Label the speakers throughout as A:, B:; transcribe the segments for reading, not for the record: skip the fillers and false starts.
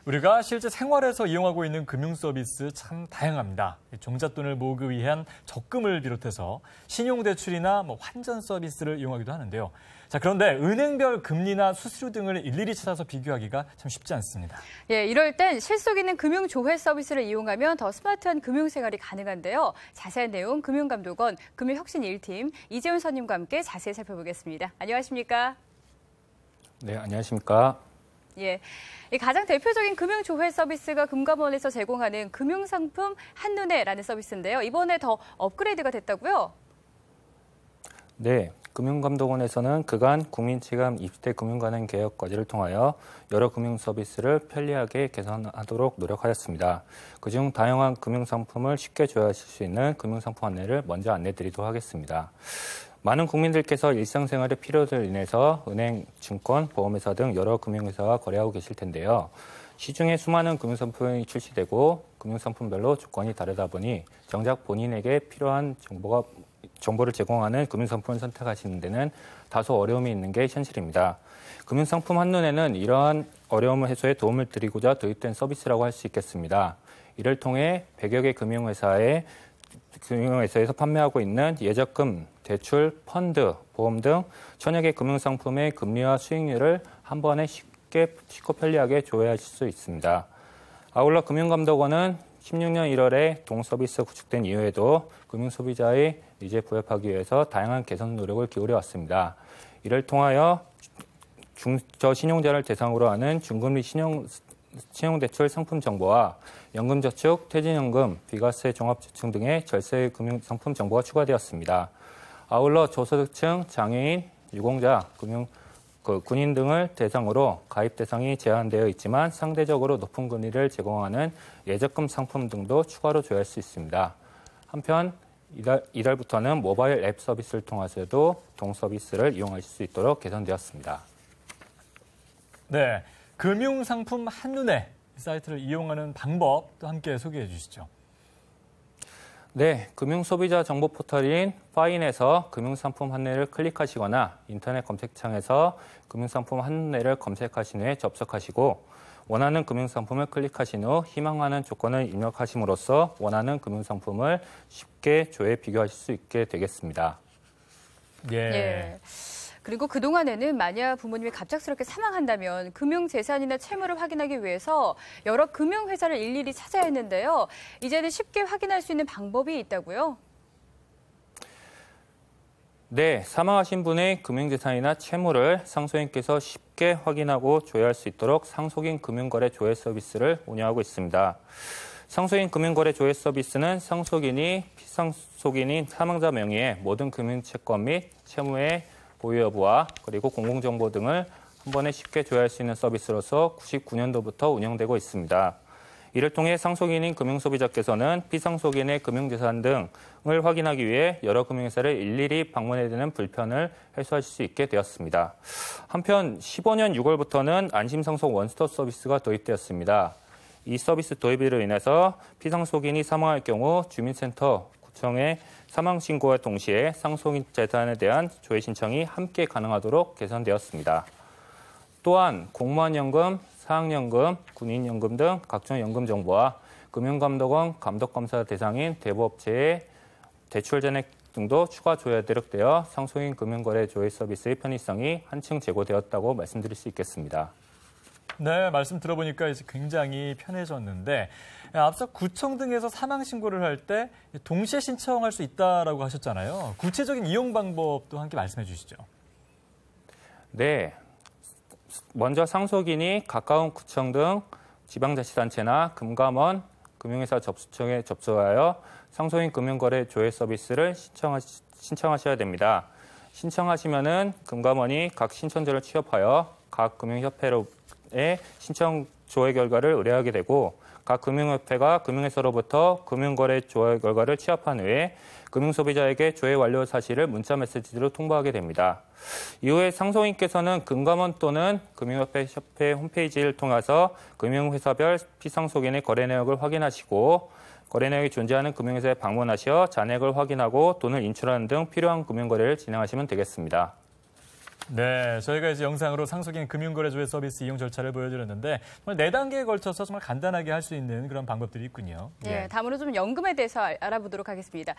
A: 우리가 실제 생활에서 이용하고 있는 금융 서비스 참 다양합니다. 종잣돈을 모으기 위한 적금을 비롯해서 신용대출이나 환전 서비스를 이용하기도 하는데요. 자, 그런데 은행별 금리나 수수료 등을 일일이 찾아서 비교하기가 참 쉽지 않습니다.
B: 예, 이럴 땐 실속 있는 금융 조회 서비스를 이용하면 더 스마트한 금융 생활이 가능한데요. 자세한 내용 금융감독원 금융혁신 1팀 이재훈 선임과 함께 자세히 살펴보겠습니다. 안녕하십니까?
C: 네, 안녕하십니까?
B: 예, 가장 대표적인 금융 조회 서비스가 금감원에서 제공하는 금융상품 한눈에라는 서비스인데요. 이번에 더 업그레이드가 됐다고요?
C: 네, 금융감독원에서는 그간 국민체감 20대 금융관행 개혁 과제를 통하여 여러 금융 서비스를 편리하게 개선하도록 노력하였습니다. 그중 다양한 금융상품을 쉽게 조회하실 수 있는 금융상품 안내를 먼저 안내드리도록 하겠습니다. 많은 국민들께서 일상생활의 필요들로 인해서 은행, 증권, 보험회사 등 여러 금융회사와 거래하고 계실 텐데요. 시중에 수많은 금융상품이 출시되고 금융상품별로 조건이 다르다 보니 정작 본인에게 필요한 정보를 제공하는 금융상품을 선택하시는 데는 다소 어려움이 있는 게 현실입니다. 금융상품 한눈에는 이러한 어려움 해소에 도움을 드리고자 도입된 서비스라고 할 수 있겠습니다. 이를 통해 100여 개 금융회사에서 판매하고 있는 예적금, 대출, 펀드, 보험 등 1000여 개 금융상품의 금리와 수익률을 한 번에 쉽고 편리하게 조회하실 수 있습니다. 아울러 금융감독원은 16년 1월에 동서비스 구축된 이후에도 금융소비자의 니즈에 부합하기 위해서 다양한 개선 노력을 기울여 왔습니다. 이를 통하여 중저신용자를 대상으로 하는 중금리 신용대출 상품 정보와 연금저축, 퇴직연금, 비과세 종합저축 등의 절세 금융상품 정보가 추가되었습니다. 아울러 저소득층, 장애인, 유공자, 군인 등을 대상으로 가입 대상이 제한되어 있지만 상대적으로 높은 금리를 제공하는 예적금 상품 등도 추가로 조회할 수 있습니다. 한편 이달부터는 모바일 앱 서비스를 통해서도 동 서비스를 이용하실 수 있도록 개선되었습니다.
A: 네, 금융상품 한눈에 이 사이트를 이용하는 방법도 함께 소개해 주시죠.
C: 네, 금융소비자 정보 포털인 파인에서 금융상품 한눈에를 클릭하시거나 인터넷 검색창에서 금융상품 한눈에를 검색하신 후에 접속하시고 원하는 금융상품을 클릭하신 후 희망하는 조건을 입력하심으로써 원하는 금융상품을 쉽게 조회 비교하실 수 있게 되겠습니다.
B: 예. 그리고 그동안에는 만약 부모님이 갑작스럽게 사망한다면 금융재산이나 채무를 확인하기 위해서 여러 금융회사를 일일이 찾아야 했는데요. 이제는 쉽게 확인할 수 있는 방법이 있다고요?
C: 네, 사망하신 분의 금융재산이나 채무를 상속인께서 쉽게 확인하고 조회할 수 있도록 상속인 금융거래 조회 서비스를 운영하고 있습니다. 상속인 금융거래 조회 서비스는 상속인이 피상속인인 사망자 명의의 모든 금융채권 및 채무의 보유 여부와 그리고 공공정보 등을 한 번에 쉽게 조회할 수 있는 서비스로서 99년도부터 운영되고 있습니다. 이를 통해 상속인인 금융소비자께서는 피상속인의 금융재산 등을 확인하기 위해 여러 금융회사를 일일이 방문해야 되는 불편을 해소하실 수 있게 되었습니다. 한편 15년 6월부터는 안심상속 원스톱 서비스가 도입되었습니다. 이 서비스 도입으로 인해서 피상속인이 사망할 경우 주민센터, 구청에 사망신고와 동시에 상속인 재산에 대한 조회 신청이 함께 가능하도록 개선되었습니다. 또한 공무원연금, 사학연금, 군인연금 등 각종 연금 정보와 금융감독원 감독검사 대상인 대부업체의 대출 잔액 등도 추가 조회하도록 되어 상속인 금융거래 조회 서비스의 편의성이 한층 제고되었다고 말씀드릴 수 있겠습니다.
A: 네, 말씀 들어보니까 이제 굉장히 편해졌는데 앞서 구청 등에서 사망 신고를 할 때 동시에 신청할 수 있다라고 하셨잖아요. 구체적인 이용 방법도 함께 말씀해 주시죠.
C: 네, 먼저 상속인이 가까운 구청 등 지방자치단체나 금감원, 금융회사 접수청에 접수하여 상속인 금융거래 조회 서비스를 신청하셔야 됩니다. 신청하시면은 금감원이 각 신청자를 취합하여 각 금융협회로의 신청 조회 결과를 의뢰하게 되고 각 금융협회가 금융회사로부터 금융거래 조회 결과를 취합한 후에 금융소비자에게 조회 완료 사실을 문자 메시지로 통보하게 됩니다. 이후에 상속인께서는 금감원 또는 금융협회 홈페이지를 통해서 금융회사별 피상속인의 거래 내역을 확인하시고 거래 내역이 존재하는 금융회사에 방문하셔 잔액을 확인하고 돈을 인출하는 등 필요한 금융거래를 진행하시면 되겠습니다.
A: 네, 저희가 이제 영상으로 상속인 금융거래조회 서비스 이용 절차를 보여드렸는데 정말 4단계에 걸쳐서 정말 간단하게 할 수 있는 그런 방법들이 있군요.
B: 네, 다음으로 좀 연금에 대해서 알아보도록 하겠습니다.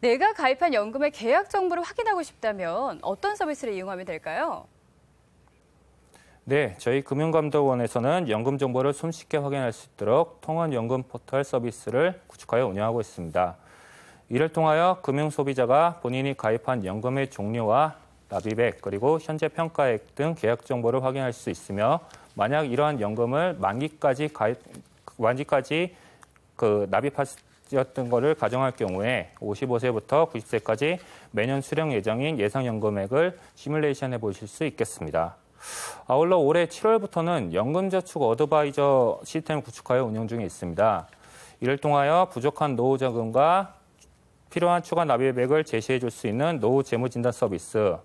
B: 내가 가입한 연금의 계약 정보를 확인하고 싶다면 어떤 서비스를 이용하면 될까요?
C: 네, 저희 금융감독원에서는 연금 정보를 손쉽게 확인할 수 있도록 통합연금 포털 서비스를 구축하여 운영하고 있습니다. 이를 통하여 금융소비자가 본인이 가입한 연금의 종류와 납입액 그리고 현재 평가액 등 계약 정보를 확인할 수 있으며 만약 이러한 연금을 만기까지 납입하셨던 것을 가정할 경우에 55세부터 90세까지 매년 수령 예정인 예상연금액을 시뮬레이션해 보실 수 있겠습니다. 아울러 올해 7월부터는 연금저축 어드바이저 시스템을 구축하여 운영 중에 있습니다. 이를 통하여 부족한 노후 자금과 필요한 추가 납입액을 제시해 줄 수 있는 노후 재무진단 서비스,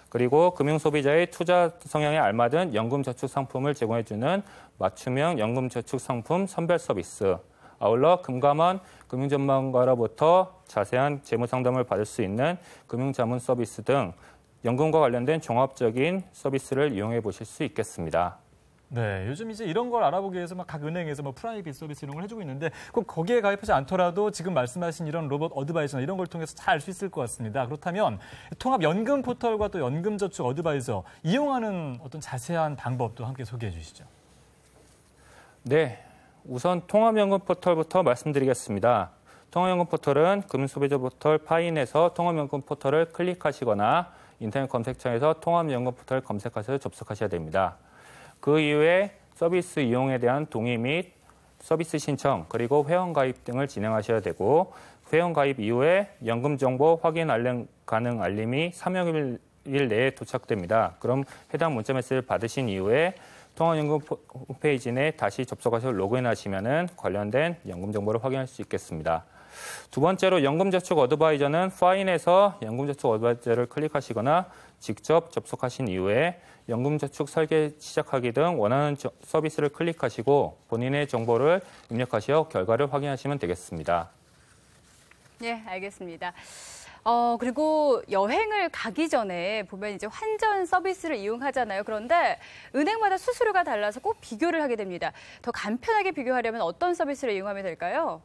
C: 그리고 금융소비자의 투자 성향에 알맞은 연금저축 상품을 제공해주는 맞춤형 연금저축 상품 선별 서비스, 아울러 금감원 금융전문가로부터 자세한 재무상담을 받을 수 있는 금융자문 서비스 등 연금과 관련된 종합적인 서비스를 이용해 보실 수 있겠습니다.
A: 네, 요즘 이제 이런 걸 알아보기 위해서 막 각 은행에서 뭐 프라이빗 서비스 이런 걸 해주고 있는데 꼭 거기에 가입하지 않더라도 지금 말씀하신 이런 로봇 어드바이저나 이런 걸 통해서 잘 알 수 있을 것 같습니다. 그렇다면 통합 연금 포털과 또 연금저축 어드바이저 이용하는 어떤 자세한 방법도 함께 소개해 주시죠.
C: 네, 우선 통합연금 포털부터 말씀드리겠습니다. 통합연금 포털은 금융소비자 포털 파인에서 통합연금 포털을 클릭하시거나 인터넷 검색창에서 통합연금 포털 검색하셔서 접속하셔야 됩니다. 그 이후에 서비스 이용에 대한 동의 및 서비스 신청, 그리고 회원가입 등을 진행하셔야 되고, 회원가입 이후에 연금정보 확인 가능 알림이 3여일 내에 도착됩니다. 그럼 해당 문자 메시지를 받으신 이후에 통합연금 홈페이지 내에 다시 접속하셔서 로그인하시면 관련된 연금 정보를 확인할 수 있겠습니다. 두 번째로 연금저축 어드바이저는 파인에서 연금저축 어드바이저를 클릭하시거나 직접 접속하신 이후에 연금저축 설계 시작하기 등 원하는 서비스를 클릭하시고 본인의 정보를 입력하시어 결과를 확인하시면 되겠습니다.
B: 네, 알겠습니다. 그리고 여행을 가기 전에 보면 이제 환전 서비스를 이용하잖아요. 그런데 은행마다 수수료가 달라서 꼭 비교를 하게 됩니다. 더 간편하게 비교하려면 어떤 서비스를 이용하면 될까요?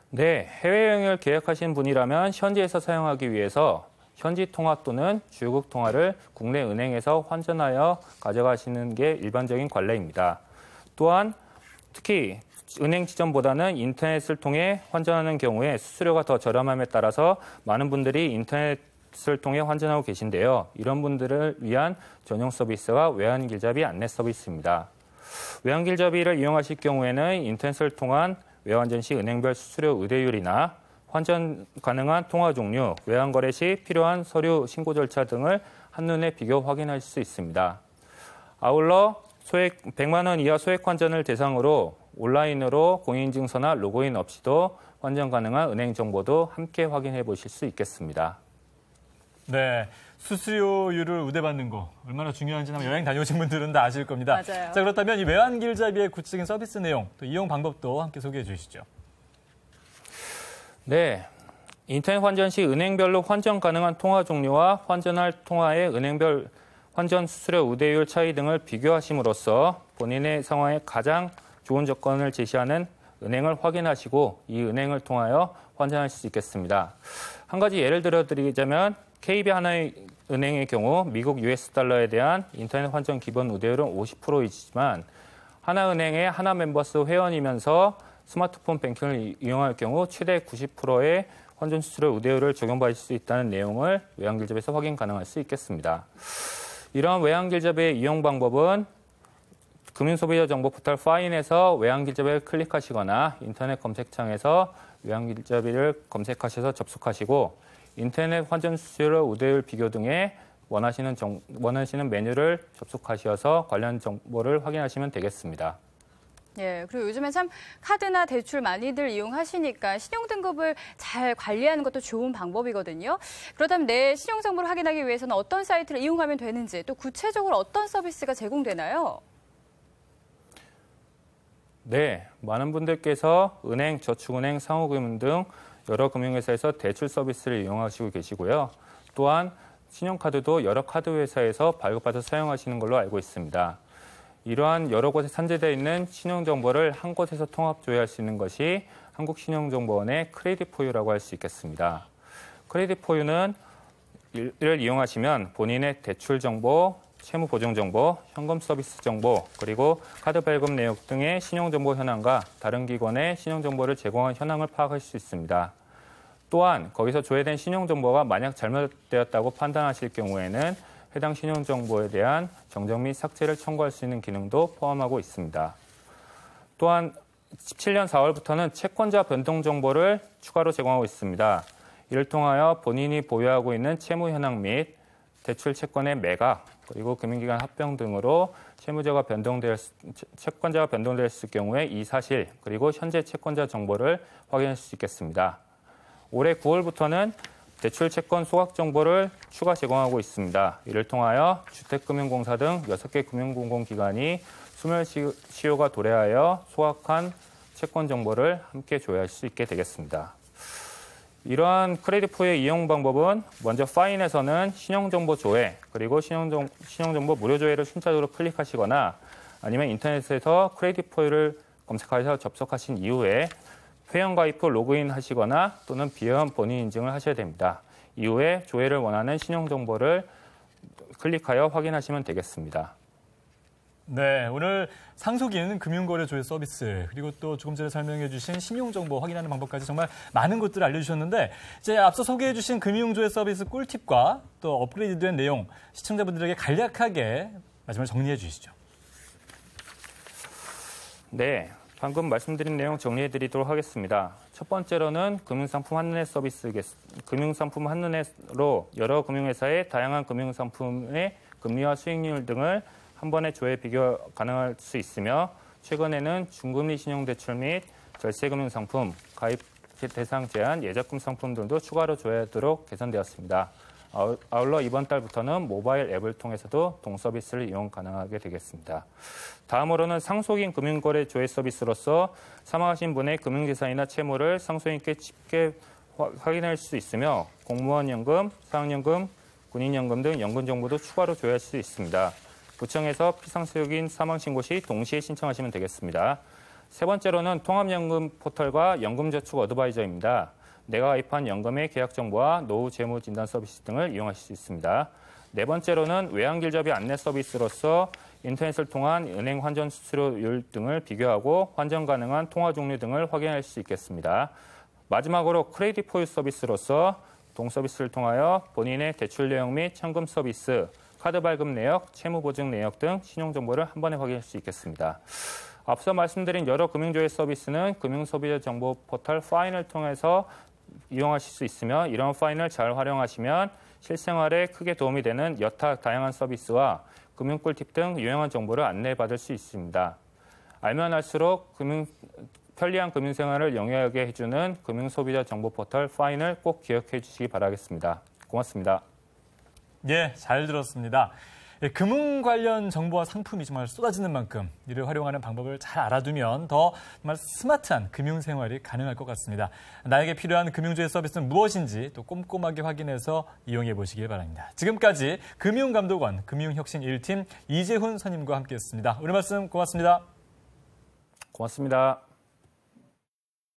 C: 네, 해외여행을 계획하신 분이라면 현지에서 사용하기 위해서 현지 통화 또는 주요국 통화를 국내 은행에서 환전하여 가져가시는 게 일반적인 관례입니다. 또한 특히 은행 지점보다는 인터넷을 통해 환전하는 경우에 수수료가 더 저렴함에 따라서 많은 분들이 인터넷을 통해 환전하고 계신데요. 이런 분들을 위한 전용 서비스가 외환길잡이 안내 서비스입니다. 외환길잡이를 이용하실 경우에는 인터넷을 통한 외환환전 시 은행별 수수료 의대율이나 환전 가능한 통화 종류, 외환거래 시 필요한 서류 신고 절차 등을 한눈에 비교 확인할 수 있습니다. 아울러 100만 원 이하 소액 환전을 대상으로 온라인으로 공인인증서나 로그인 없이도 환전 가능한 은행 정보도 함께 확인해 보실 수 있겠습니다.
A: 네, 수수료율을 우대받는 거 얼마나 중요한지 아마 여행 다녀오신 분들은 다 아실 겁니다.
B: 맞아요.
A: 자, 그렇다면 이 외환길잡이의 구체적인 서비스 내용, 또 이용 방법도 함께 소개해 주시죠.
C: 네, 인터넷 환전 시 은행별로 환전 가능한 통화 종류와 환전할 통화의 은행별 환전 수수료 우대율 차이 등을 비교하심으로써 본인의 상황에 가장 좋은 조건을 제시하는 은행을 확인하시고 이 은행을 통하여 환전할 수 있겠습니다. 한 가지 예를 들어 드리자면 KB하나은행의 경우 미국 US 달러에 대한 인터넷 환전 기본 우대율은 50%이지만 하나은행의 하나멤버스 회원이면서 스마트폰 뱅킹을 이용할 경우 최대 90%의 환전 수수료 우대율을 적용받을 수 있다는 내용을 외환길잡이에서 확인 가능할 수 있겠습니다. 이러한 외환길잡이의 이용 방법은 금융소비자 정보 포털 파인에서 외환길잡이를 클릭하시거나 인터넷 검색창에서 외환길잡이를 검색하셔서 접속하시고 인터넷 환전 수수료 우대율 비교 등의 원하시는 메뉴를 접속하셔서 관련 정보를 확인하시면 되겠습니다.
B: 네, 그리고 요즘에 참 카드나 대출 많이들 이용하시니까 신용등급을 잘 관리하는 것도 좋은 방법이거든요. 그렇다면 내 신용정보를 확인하기 위해서는 어떤 사이트를 이용하면 되는지, 또 구체적으로 어떤 서비스가 제공되나요?
C: 네, 많은 분들께서 은행, 저축은행, 상호금융 등 여러 금융회사에서 대출 서비스를 이용하시고 계시고요. 또한 신용카드도 여러 카드 회사에서 발급받아 사용하시는 걸로 알고 있습니다. 이러한 여러 곳에 산재되어 있는 신용정보를 한 곳에서 통합 조회할 수 있는 것이 한국신용정보원의 크레딧포유라고 할 수 있겠습니다. 크레딧포유는 이를 이용하시면 본인의 대출 정보, 채무 보증 정보, 현금 서비스 정보, 그리고 카드 발급 내역 등의 신용정보 현황과 다른 기관의 신용정보를 제공한 현황을 파악할 수 있습니다. 또한 거기서 조회된 신용정보가 만약 잘못되었다고 판단하실 경우에는 해당 신용정보에 대한 정정 및 삭제를 청구할 수 있는 기능도 포함하고 있습니다. 또한 17년 4월부터는 채권자 변동 정보를 추가로 제공하고 있습니다. 이를 통하여 본인이 보유하고 있는 채무 현황 및 대출 채권의 매각, 그리고 금융기관 합병 등으로 채권자가 변동되었을 경우에 이 사실, 그리고 현재 채권자 정보를 확인할 수 있겠습니다. 올해 9월부터는 대출 채권 소각 정보를 추가 제공하고 있습니다. 이를 통하여 주택금융공사 등 6개 금융공공기관이 소멸시효가 도래하여 소각한 채권 정보를 함께 조회할 수 있게 되겠습니다. 이러한 크레딧포유의 이용 방법은 먼저 파인에서는 신용정보 조회, 그리고 신용정보 무료 조회를 순차적으로 클릭하시거나 아니면 인터넷에서 크레딧포유를 검색하셔서 접속하신 이후에 회원가입 후 로그인 하시거나 또는 비회원 본인 인증을 하셔야 됩니다. 이후에 조회를 원하는 신용정보를 클릭하여 확인하시면 되겠습니다.
A: 네, 오늘 상속인 금융거래 조회 서비스 그리고 또 조금 전에 설명해 주신 신용정보 확인하는 방법까지 정말 많은 것들을 알려주셨는데 이제 앞서 소개해 주신 금융조회 서비스 꿀팁과 또 업그레이드된 내용 시청자분들에게 간략하게 마지막으로 정리해 주시죠.
C: 네, 방금 말씀드린 내용 정리해 드리도록 하겠습니다. 첫 번째로는 금융상품 한눈에 서비스, 금융상품 한눈에로 여러 금융회사의 다양한 금융상품의 금리와 수익률 등을 한 번에 조회 비교 가능할 수 있으며 최근에는 중금리 신용대출 및 절세금융상품, 가입 대상 제한, 예적금 상품 등도 추가로 조회하도록 개선되었습니다. 아울러 이번 달부터는 모바일 앱을 통해서도 동서비스를 이용 가능하게 되겠습니다. 다음으로는 상속인 금융거래 조회 서비스로서 사망하신 분의 금융재산이나 채무를 상속인께 쉽게 확인할 수 있으며 공무원연금, 사학연금, 군인연금 등 연금 정보도 추가로 조회할 수 있습니다. 구청에서 피상속인 사망신고 시 동시에 신청하시면 되겠습니다. 세 번째로는 통합연금 포털과 연금저축 어드바이저입니다. 내가 가입한 연금의 계약 정보와 노후 재무 진단 서비스 등을 이용하실 수 있습니다. 네 번째로는 외환길잡이 안내 서비스로서 인터넷을 통한 은행 환전 수수료율 등을 비교하고 환전 가능한 통화 종류 등을 확인할 수 있겠습니다. 마지막으로 크레딧포유 서비스로서 동서비스를 통하여 본인의 대출 내용 및 현금 서비스, 카드 발급 내역, 채무 보증 내역 등 신용정보를 한 번에 확인할 수 있겠습니다. 앞서 말씀드린 여러 금융조회 서비스는 금융소비자 정보 포털 파인을 통해서 이용하실 수 있으며 이런 파인을 잘 활용하시면 실생활에 크게 도움이 되는 여타 다양한 서비스와 금융꿀팁 등 유용한 정보를 안내받을 수 있습니다. 알면 알수록 편리한 금융생활을 영위하게 해주는 금융소비자 정보 포털 파인을 꼭 기억해 주시기 바라겠습니다. 고맙습니다.
A: 예, 잘 들었습니다. 금융 관련 정보와 상품이 정말 쏟아지는 만큼 이를 활용하는 방법을 잘 알아두면 더 정말 스마트한 금융 생활이 가능할 것 같습니다. 나에게 필요한 금융조회 서비스는 무엇인지 또 꼼꼼하게 확인해서 이용해 보시길 바랍니다. 지금까지 금융감독원 금융혁신 1팀 이재훈 선임과 함께했습니다. 오늘 말씀 고맙습니다.
C: 고맙습니다.